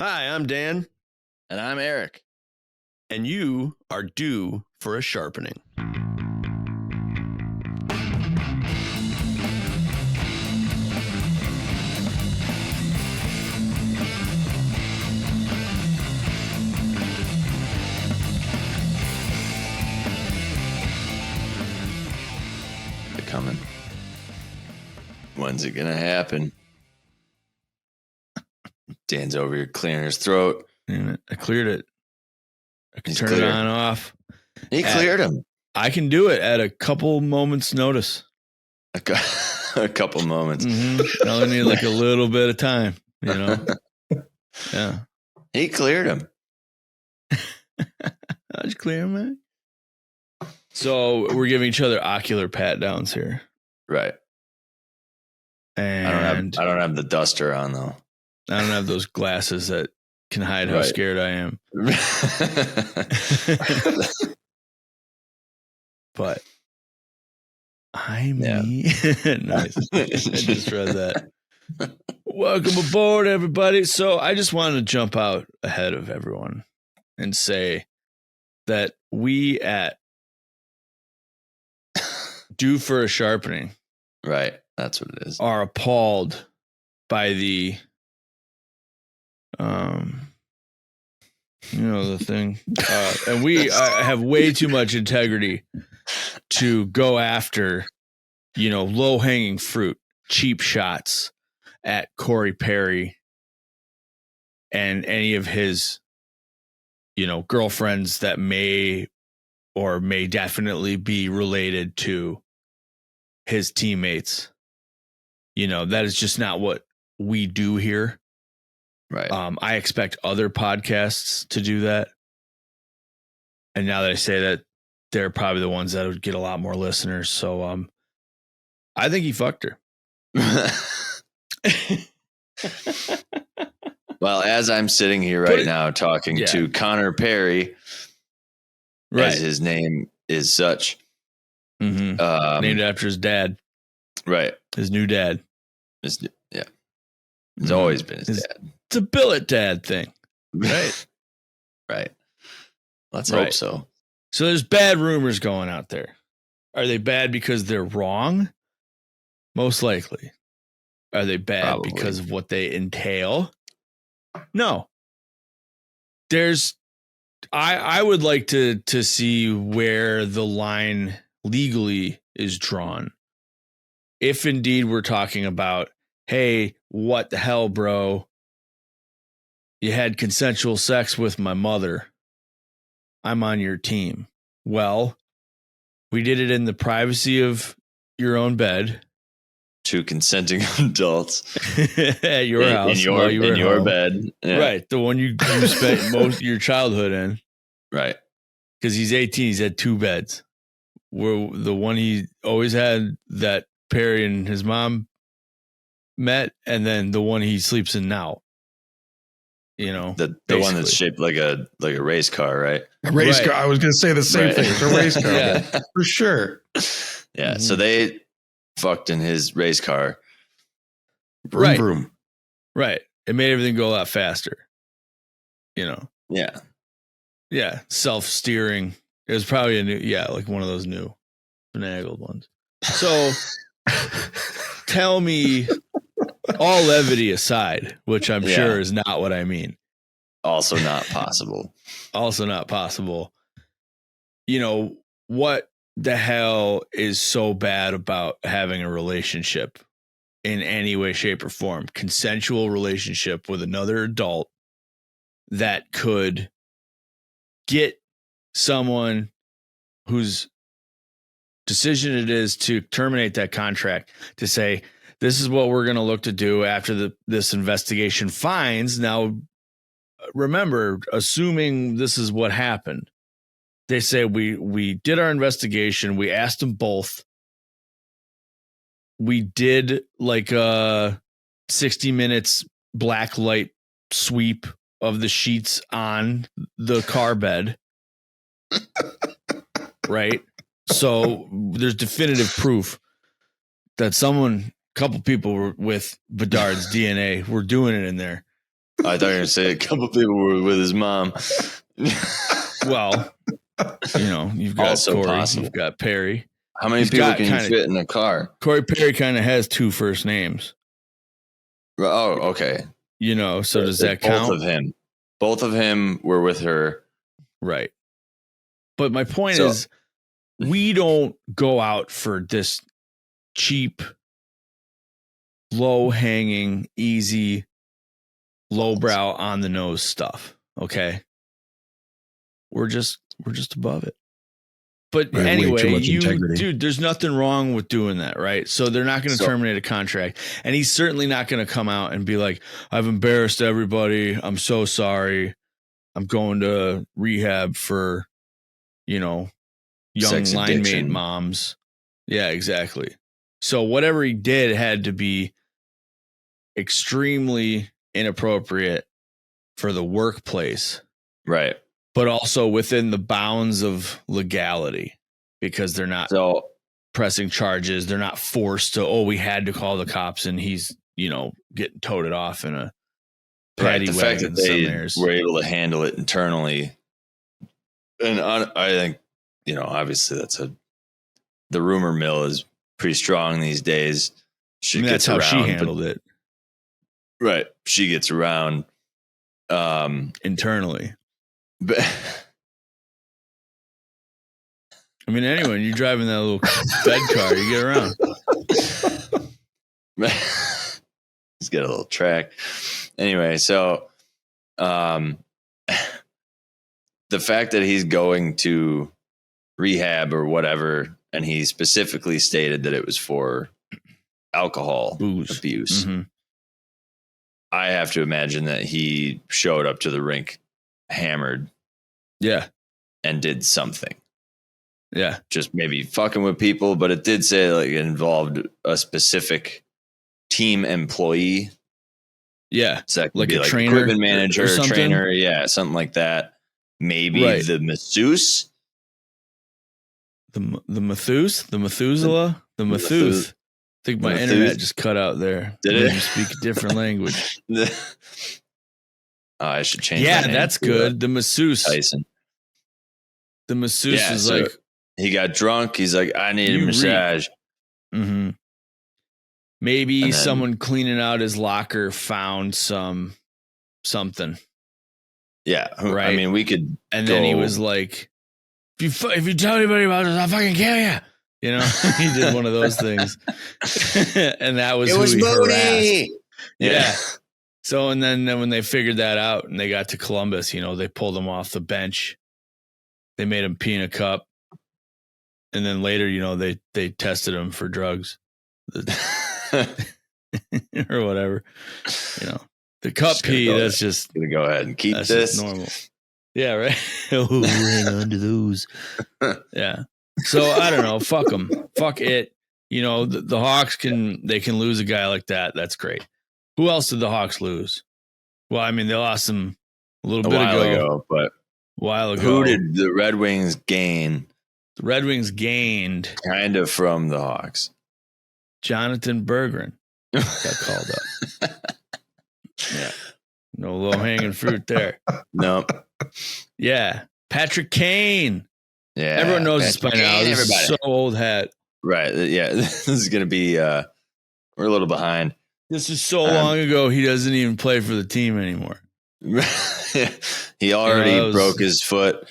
Hi, I'm Dan, And I'm Eric. and you are due for a sharpening. They're coming. When's it going to happen? Dan's over here clearing his throat. And I cleared it. I can He's turn clear. it on and off. He cleared him. I can do it at a couple moments' notice. A couple moments. Mm-hmm. I only need like a little bit of time, you know? Yeah. He cleared him. How'd you clear him, man? So we're giving each other ocular pat downs here. Right. And I don't have the duster on, though. I don't have those glasses that can hide how scared I am. But I'm me. Nice. I just read that. Welcome aboard, everybody. So I just wanted to jump out ahead of everyone and say that we at Due for a Sharpening, right, that's what it is, are appalled by the the thing, and we have way too much integrity to go after low-hanging fruit, cheap shots at Corey Perry and any of his girlfriends that may or may definitely be related to his teammates. That is just not what we do here. Right. I expect other podcasts to do that. And now that I say that, they're probably the ones that would get a lot more listeners. So I think he fucked her. Well, as I'm sitting here right now talking to Connor Perry, as his name is such. Mm-hmm. Named after his dad. Right. His new dad. It's always been his dad. It's a billet dad thing. Right. Right. Let's hope so. So there's bad rumors going out there. Are they bad because they're wrong? Most likely. Are they bad because of what they entail? No. I would like to see where the line legally is drawn. If indeed we're talking about, hey, what the hell, bro? You had consensual sex with my mother. I'm on your team. Well, we did it in the privacy of your own bed. Two consenting adults at your house. In your bed. Yeah. Right. The one you spent most of your childhood in. Right. Because he's 18. He's had two beds. Where the one he always had that Perry and his mom met, and then the one he sleeps in now. The one that's shaped like a race car, right? A race car. I was going to say the same thing. It's a race car. Yeah. For sure. Yeah. Mm-hmm. So they fucked in his race car. Vroom, vroom. Right. It made everything go a lot faster. Yeah. Yeah. Self-steering. It was probably like one of those new finagled ones. So tell me, all levity aside, which I'm sure is not what I mean. Also not possible. What the hell is so bad about having a relationship in any way, shape, or form? Consensual relationship with another adult that could get someone whose decision it is to terminate that contract to say, this is what we're going to look to do after this investigation finds. Now, remember, assuming this is what happened, they say we did our investigation. We asked them both. We did like a 60 minutes black light sweep of the sheets on the car bed. Right? So there's definitive proof that a couple people were with Bedard's DNA were doing it in there. I thought you were going to say a couple people were with his mom. Well, you've got Also Corey, possible. you've got Perry. How many people can you fit in a car? Corey Perry kind of has 2 first names. Oh, okay. So does that count? Both of him were with her. Right. But my point is, we don't go out for this cheap, low-hanging, easy, lowbrow, on-the-nose stuff, okay? We're just above it. But anyway, dude, there's nothing wrong with doing that, right? So they're not going to terminate a contract. And he's certainly not going to come out and be like, I've embarrassed everybody. I'm so sorry. I'm going to rehab for, young line mate moms. Yeah, exactly. So whatever he did had to be extremely inappropriate for the workplace. Right. But also within the bounds of legality, because they're not pressing charges. They're not forced to, we had to call the cops, and he's, getting toted off in a paddy wagon. The fact that they were able to handle it internally. And I think, obviously the rumor mill is pretty strong these days. That's how she handled it. Right. She gets around internally. But anyway, when you're driving that little bed car, you get around. He's got a little track. Anyway, so the fact that he's going to rehab or whatever, and he specifically stated that it was for alcohol abuse. Mm-hmm. I have to imagine that he showed up to the rink hammered. Yeah. And did something. Yeah. Just maybe fucking with people, but it did say it involved a specific team employee. Yeah. So like a trainer, equipment manager, trainer. Yeah. Something like that. Maybe the masseuse. The Methuselah? The Methuth. I think my internet just cut out there. Did it? You speak a different language. I should change. Yeah, that's good. The masseuse. Tyson. The masseuse is he got drunk. He's like, I need a massage. Mm-hmm. Maybe someone cleaning out his locker found something. Yeah, right. We could. And then he was like, "If you tell anybody about this, I'll fucking kill you." He did one of those things, and that was who he harassed. Yeah. So, and then when they figured that out and they got to Columbus, they pulled him off the bench. They made him pee in a cup. And then later, they tested him for drugs or whatever. The cup pee, that's just going to go ahead and keep this normal. Yeah, right. Hang on to those. Yeah. So I don't know. Fuck them. Fuck it. The Hawks can lose a guy like that. That's great. Who else did the Hawks lose? Well, they lost him a little bit ago, but a while ago. Who did the Red Wings gain? The Red Wings gained kind of from the Hawks. Jonathan Berggren got called up. Yeah, no low hanging fruit there. Nope. Yeah, Patrick Kane. Yeah, everyone knows this by now. This is so old hat. Right. Yeah, this is gonna be. We're a little behind. This is so long ago. He doesn't even play for the team anymore. He already broke his foot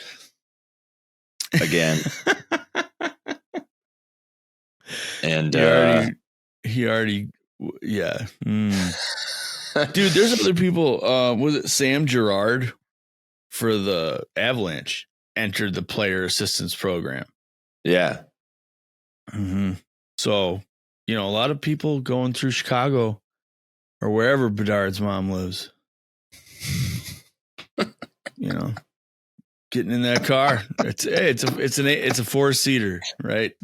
again. And he already yeah. Dude, there's other people. Was it Sam Girard for the Avalanche entered the player assistance program? Yeah. Mm-hmm. So, a lot of people going through Chicago or wherever Bedard's mom lives. Getting in that car. It's a 4-seater, right?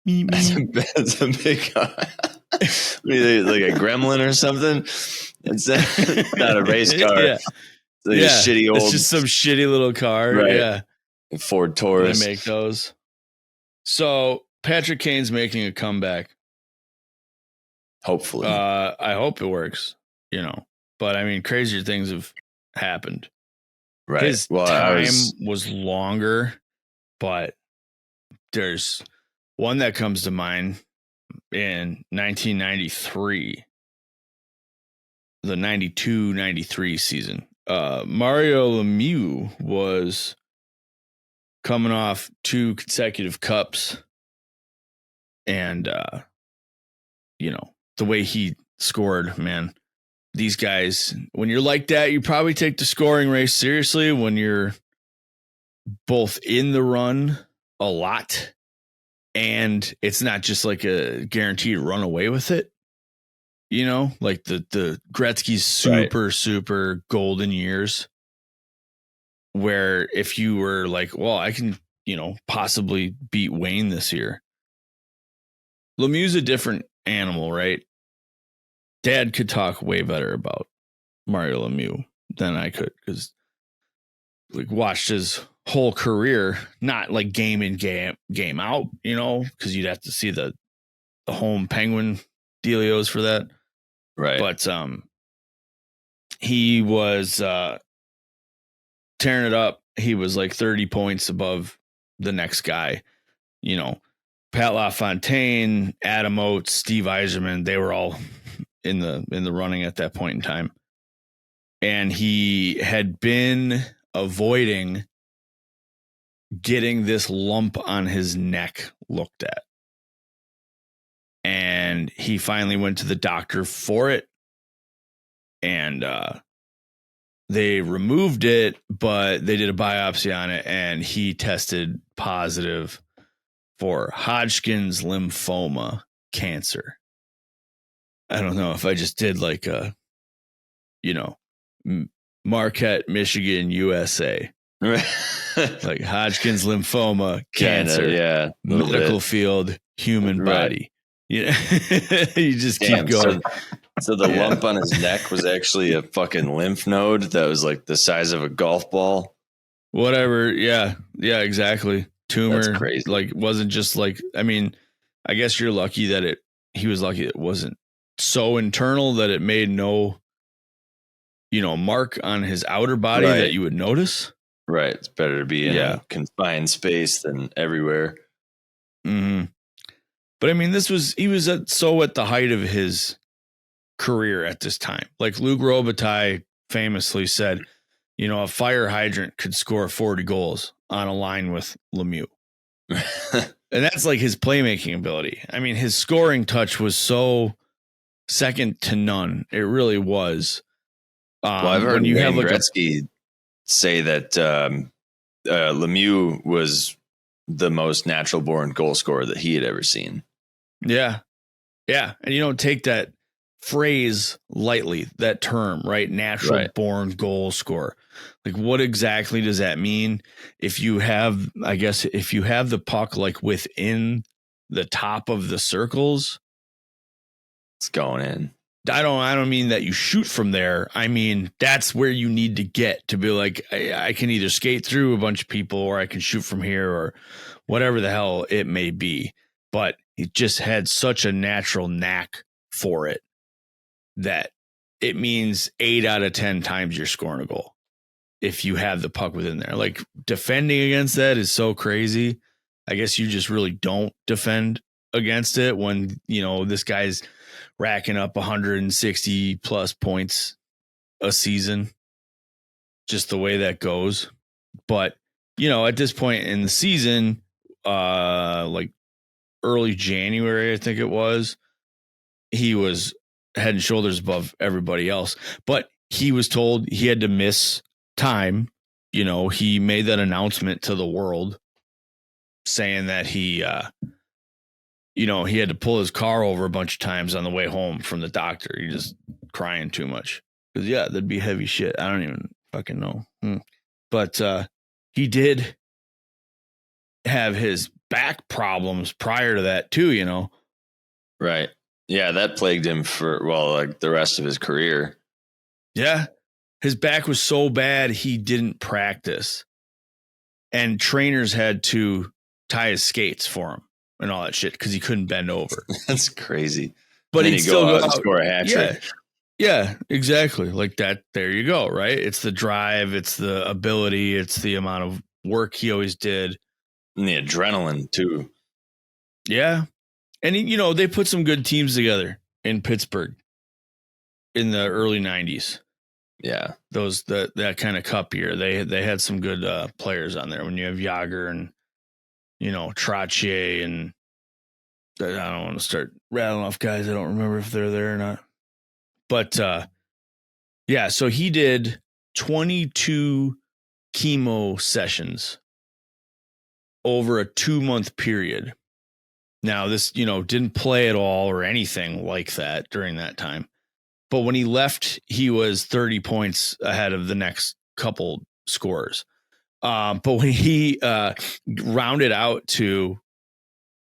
That's a big car. Like a Gremlin or something. It's not a race car. Yeah. It's like a shitty old. It's just some shitty little car. Right. Yeah. Ford Taurus. They make those. So Patrick Kane's making a comeback. Hopefully. I hope it works. you know. But I mean, crazier things have happened. Right. His time was longer, but there's one that comes to mind in 1993, the 92-93 season. Mario Lemieux was coming off 2 consecutive cups, and you know, the way he scored, man. These guys, when you're like that, you probably take the scoring race seriously when you're both in the run a lot, and it's not just like a guaranteed run away with it. You know, like the Gretzky's super golden years, where if you were like, well, I can, you know, possibly beat Wayne this year. Lemieux's a different animal, right? Dad could talk way better about Mario Lemieux than I could, because like watched his whole career, not like game in game out, you know, because you'd have to see the home Penguin dealios for that. Right. But he was tearing it up. He was like 30 points above the next guy. You know, Pat LaFontaine, Adam Oates, Steve Yzerman, they were all in the running at that point in time. And he had been avoiding getting this lump on his neck looked at. And he finally went to the doctor for it. And they removed it, but they did a biopsy on it, and he tested positive for Hodgkin's lymphoma cancer. I don't know if I just did like a, you know, Marquette, Michigan, USA. Like Hodgkin's lymphoma, cancer, Canada, yeah, medical field, human body. Yeah, you just keep going. So the lump on his neck was actually a fucking lymph node that was like the size of a golf ball. Whatever. Yeah, exactly. Tumor. That's crazy. Like, wasn't just like, I mean, I guess you're lucky that he was lucky it wasn't so internal that it made no, you know, mark on his outer body that you would notice. Right. It's better to be in a confined space than everywhere. Mm-hmm. But I mean, he was at the height of his career at this time. Like Luc Robitaille famously said, you know, a fire hydrant could score 40 goals on a line with Lemieux. And that's like his playmaking ability. I mean, his scoring touch was so second to none. It really was. Well, I've heard Wayne Gretzky say that Lemieux was the most natural born goal scorer that he had ever seen. Yeah. Yeah. And you don't take that phrase lightly, that term, right? Natural born goal scorer. Like, what exactly does that mean? If you have the puck like within the top of the circles, it's going in. I don't mean that you shoot from there. I mean, that's where you need to get to be like, I can either skate through a bunch of people or I can shoot from here or whatever the hell it may be. But he just had such a natural knack for it that it means 8 out of 10 times you're scoring a goal if you have the puck within there. Like, defending against that is so crazy. I guess you just really don't defend against it when, you know, this guy's racking up 160 plus points a season, just the way that goes. But, you know, at this point in the season, like early January, I think it was, he was head and shoulders above everybody else. But he was told he had to miss time. You know, he made that announcement to the world saying that he, you know, he had to pull his car over a bunch of times on the way home from the doctor. He just crying too much. Because, yeah, that'd be heavy shit. I don't even fucking know. But he did have his back problems prior to that, too, you know? Right. Yeah, that plagued him for, well, like the rest of his career. Yeah. His back was so bad, he didn't practice. And trainers had to tie his skates for him and all that shit because he couldn't bend over. That's crazy. But he'd still go out and score a hat trick. Yeah, exactly. Like that. There you go. Right. It's the drive. It's the ability. It's the amount of work he always did. And the adrenaline too. Yeah. And, they put some good teams together in Pittsburgh in the early 90s. Yeah. That kind of cup year. They had some good players on there when you have Yager and, Trottier, and I don't want to start rattling off guys. I don't remember if they're there or not. But, yeah, so he did 22 chemo sessions over a 2-month period. Now, this, didn't play at all or anything like that during that time. But when he left, he was 30 points ahead of the next couple scorers. But when he rounded out to,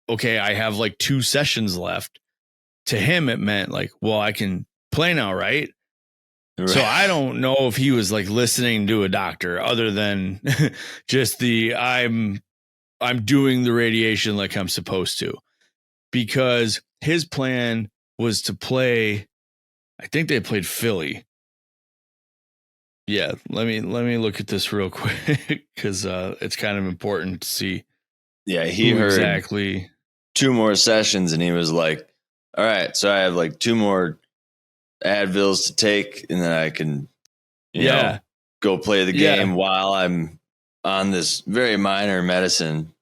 okay, I have like 2 sessions left, to him, it meant like, well, I can play now, right? So I don't know if he was like listening to a doctor other than just I'm doing the radiation like I'm supposed to, because his plan was to play. I think they played Philly. Yeah, let me look at this real quick because it's kind of important to see. Yeah, he heard exactly 2 more sessions, and he was like, "All right, so I have like 2 more Advils to take, and then I can, you know, go play the game while I'm on this very minor medicine.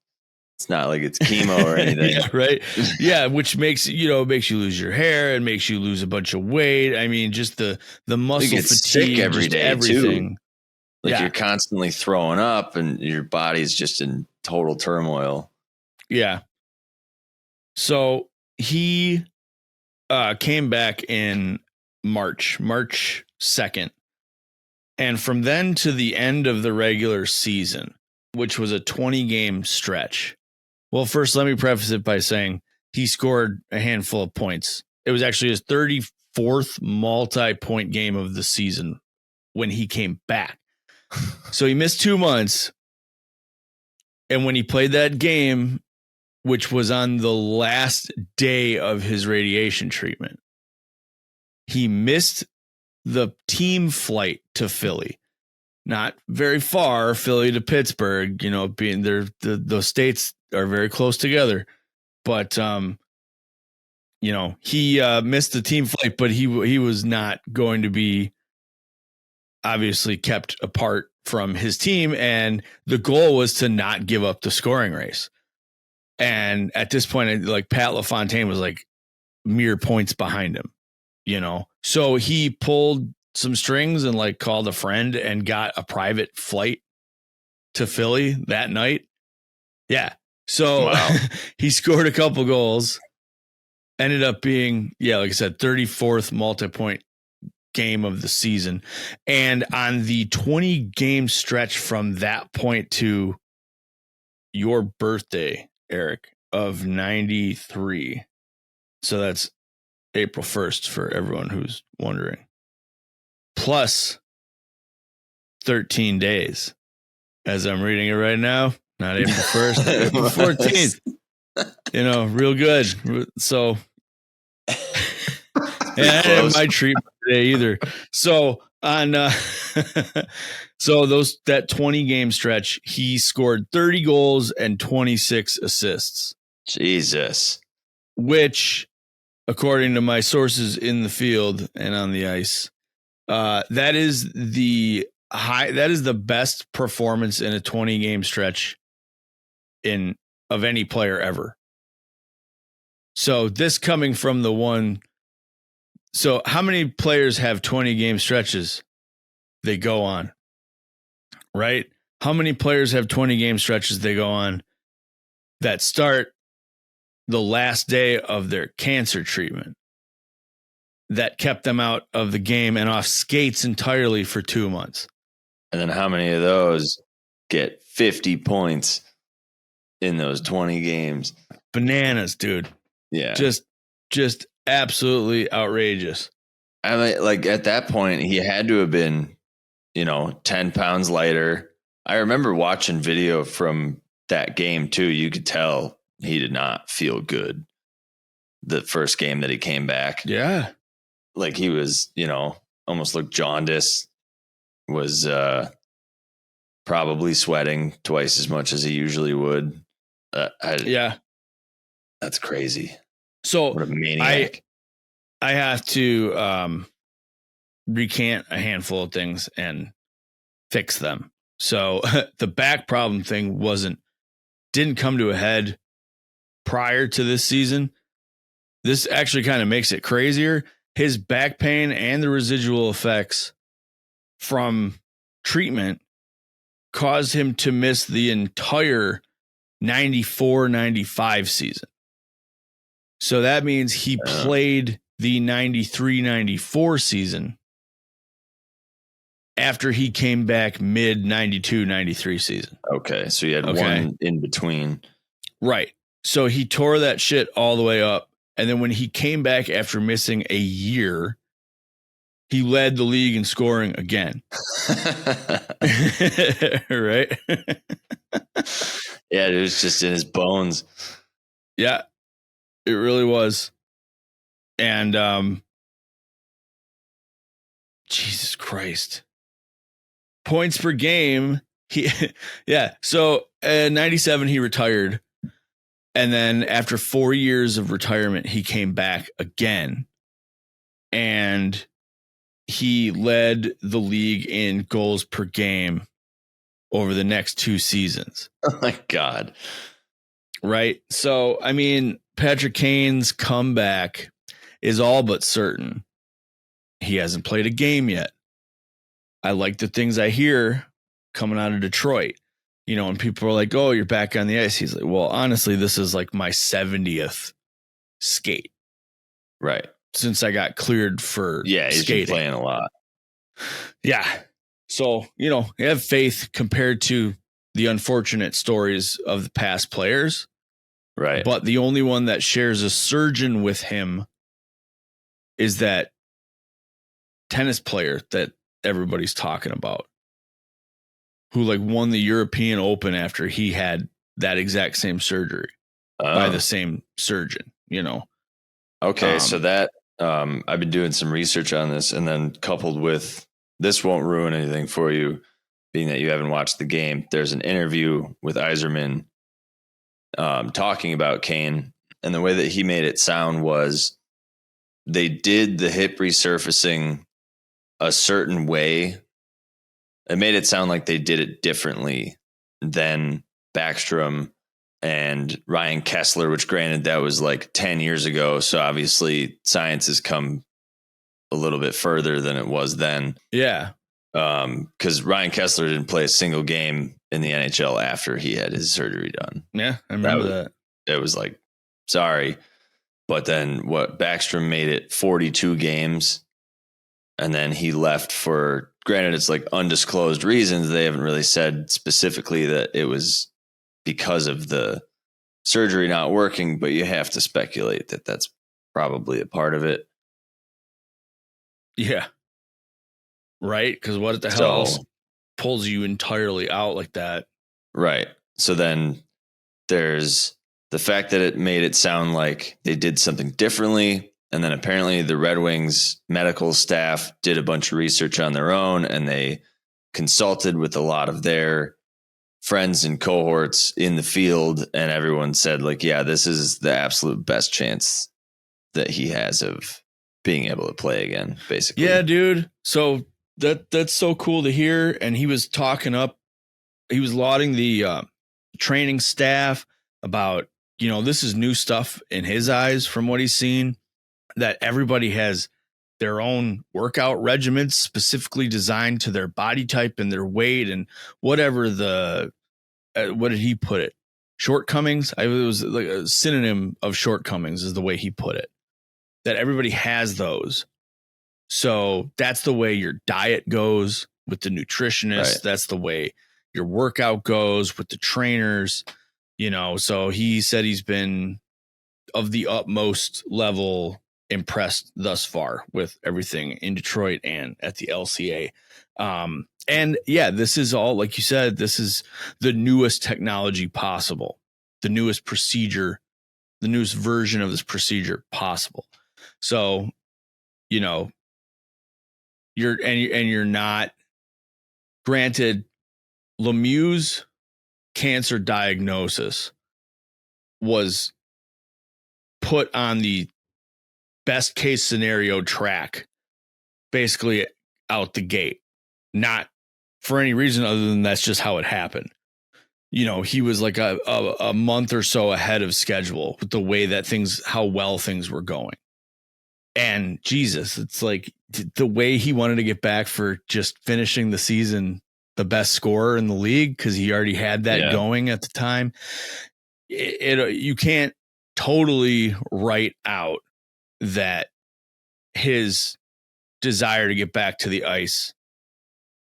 It's not like it's chemo or anything." Yeah, right. Yeah, which makes you lose your hair and makes you lose a bunch of weight. I mean, just the muscle fatigue, sick every day, everything. Too. Like you're constantly throwing up, and your body's just in total turmoil. Yeah. So he came back in March 2nd. And from then to the end of the regular season, which was a 20-game stretch. Well, first, let me preface it by saying he scored a handful of points. It was actually his 34th multi-point game of the season when he came back. So he missed 2 months. And when he played that game, which was on the last day of his radiation treatment, he missed the team flight to Philly. Not very far, Philly to Pittsburgh, being there, those states are very close together. But, he missed the team flight, but he was not going to be obviously kept apart from his team. And the goal was to not give up the scoring race. And at this point, like Pat LaFontaine was like mere points behind him, So he pulled some strings and like called a friend and got a private flight to Philly that night. Yeah. So he scored a couple goals, ended up being, like I said, 34th multi-point game of the season. And on the 20-game stretch from that point to your birthday, Eric, of 93. So that's April 1st for everyone who's wondering. Plus 13 days. As I'm reading it right now, not April 1st, April 14th. Real good. So, and I didn't have my treatment today either. So on, that 20-game stretch, he scored 30 goals and 26 assists. Jesus. Which, according to my sources in the field and on the ice, that is the best performance in a 20-game stretch of any player ever. So this coming from the one. So how many players have 20-game stretches they go on? Right? How many players have 20-game stretches they go on that start the last day of their cancer treatment that kept them out of the game and off skates entirely for 2 months? And then how many of those get 50 points in those 20 games? Bananas, dude. Yeah. Just absolutely outrageous. I mean, like at that point, he had to have been, 10 pounds lighter. I remember watching video from that game too. You could tell he did not feel good the first game that he came back. Yeah. like he was, almost looked jaundiced, was probably sweating twice as much as he usually would. Yeah. That's crazy. So what a maniac. I have to recant a handful of things and fix them. So the back problem thing didn't come to a head prior to this season. This actually kind of makes it crazier. His back pain and the residual effects from treatment caused him to miss the entire 94-95 season. So that means he played the 93-94 season after he came back mid 92-93 season. Okay, so you had one in between. Right. So he tore that shit all the way up. And then when he came back after missing a year, he led the league in scoring again. Right? Yeah, it was just in his bones. Yeah, it really was. And Jesus Christ. Points per game. So 97, he retired. And then after 4 years of retirement, he came back again. And he led the league in goals per game over the next 2 seasons. Oh, my God. Right? So, I mean, Patrick Kane's comeback is all but certain. He hasn't played a game yet. I like the things I hear coming out of Detroit. And people are like, oh, you're back on the ice. He's like, well, honestly, this is like my 70th skate. Right. Since I got cleared for he's skating. Been playing a lot. Yeah. So, you have faith compared to the unfortunate stories of the past players. Right. But the only one that shares a surgeon with him is that tennis player that everybody's talking about, who won the European Open after he had that exact same surgery by the same surgeon, Okay. So that, I've been doing some research on this, and then coupled with, this won't ruin anything for you, being that you haven't watched the game. There's an interview with Yzerman talking about Kane, and the way that he made it sound was they did the hip resurfacing a certain way. It made it sound like they did it differently than Backstrom and Ryan Kessler, which granted that was 10 years ago. So obviously science has come a little bit further than it was then. Yeah. Because Ryan Kessler didn't play a single game in the NHL after he had his surgery done. Yeah, I remember that. It was sorry. But then Backstrom made it 42 games. And then he left for, granted, it's undisclosed reasons. They haven't really said specifically that it was because of the surgery not working, but you have to speculate that that's probably a part of it. Yeah. Right? Because what the hell else pulls you entirely out like that? Right. So then there's the fact that it made it sound like they did something differently. And then apparently the Red Wings medical staff did a bunch of research on their own, and they consulted with a lot of their friends and cohorts in the field. And everyone said yeah, this is the absolute best chance that he has of being able to play again, basically. Yeah, dude. So that's so cool to hear. And he was lauding the training staff about, this is new stuff in his eyes from what he's seen, that everybody has their own workout regimens specifically designed to their body type and their weight and whatever what did he put it? Shortcomings. It was a synonym of shortcomings is the way he put it, that everybody has those. So that's the way your diet goes with the nutritionist. Right. That's the way your workout goes with the trainers, so he said he's been of the utmost level impressed thus far with everything in Detroit and at the LCA. And yeah, this is all, like you said, this is the newest technology possible, the newest procedure, the newest version of this procedure possible. So you know, you're not, granted, Lemieux's cancer diagnosis was put on the best case scenario track basically out the gate, not for any reason other than that's just how it happened. You know, he was like a month or so ahead of schedule with the way that how well things were going. And Jesus, it's like the way he wanted to get back for just finishing the season the best scorer in the league, because he already had that going at the time. You can't totally write out that his desire to get back to the ice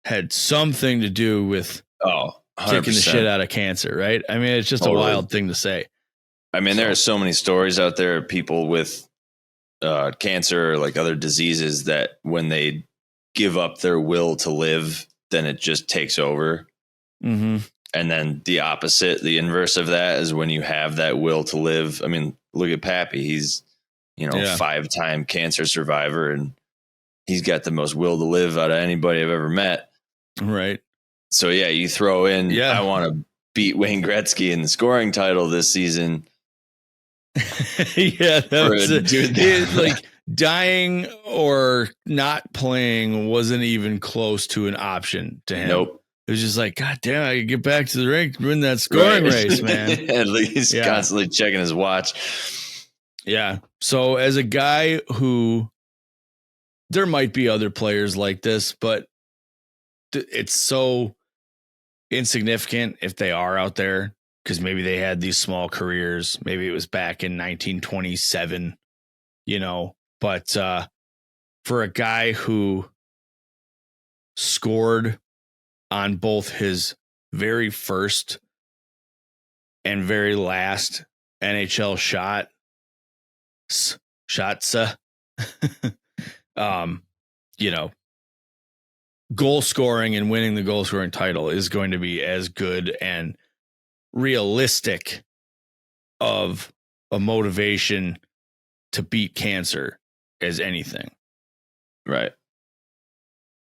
had something to do with kicking the shit out of cancer, right? I mean, it's just a wild thing to say. I mean, there are so many stories out there of people with cancer or like other diseases that when they give up their will to live, then it just takes over. Mm-hmm. And then the opposite, the inverse of that is when you have that will to live. I mean, look at Pappy. He's, 5-time cancer survivor, and he's got the most will to live out of anybody I've ever met. Right. So yeah, you throw in, I want to beat Wayne Gretzky in the scoring title this season. Yeah, that was it. Like dying or not playing wasn't even close to an option to him. Nope. It was just like, God damn, I could get back to the rink, win that scoring race, man. At least constantly checking his watch. Yeah. So as a guy who, there might be other players like this, but it's so insignificant if they are out there, because maybe they had these small careers. Maybe it was back in 1927, but for a guy who scored on both his very first and very last NHL shots, goal scoring and winning the goal scoring title is going to be as good and realistic of a motivation to beat cancer as anything. Right.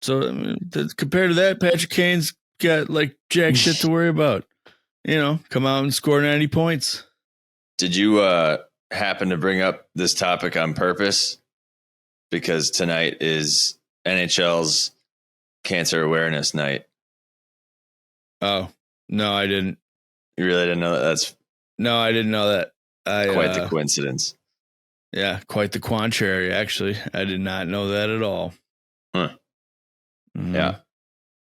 So I mean, compared to that, Patrick Kane's got like jack shit to worry about. Come out and score 90 points. Did you happen to bring up this topic on purpose? Because tonight is NHL's Cancer Awareness Night. Oh, no, I didn't. You really didn't know that? No, I didn't know that. Quite the coincidence. Yeah, quite the contrary, actually. I did not know that at all. Huh. Mm-hmm. Yeah.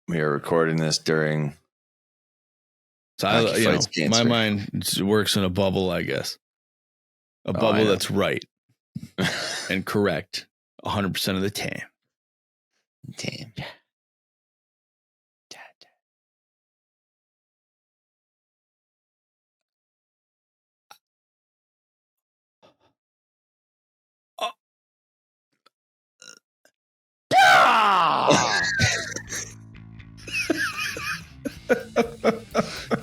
We are recording this during my mind works in a bubble, I guess. A bubble that's right and correct 100% of the time. Damn.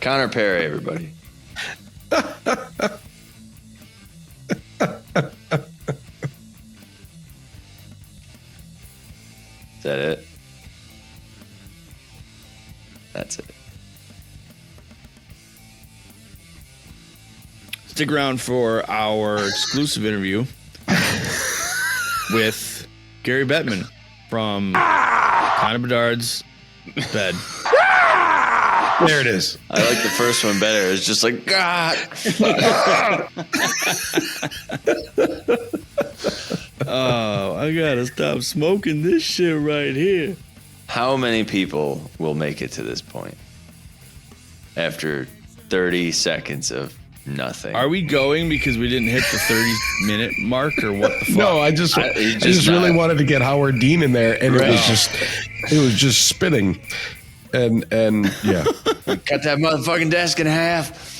Connor Perry, everybody. Is that it? That's it. Stick around for our exclusive interview with Gary Bettman from Connor Bedard's bed. There it is. I like the first one better. It's just like, God. Oh, I gotta stop smoking this shit right here. How many people will make it to this point after 30 seconds of nothing? Are we going because we didn't hit the 30-minute mark, or what the fuck? No, I just really wanted to get Howard Dean in there, and it was just spinning. And yeah. Cut that motherfucking desk in half.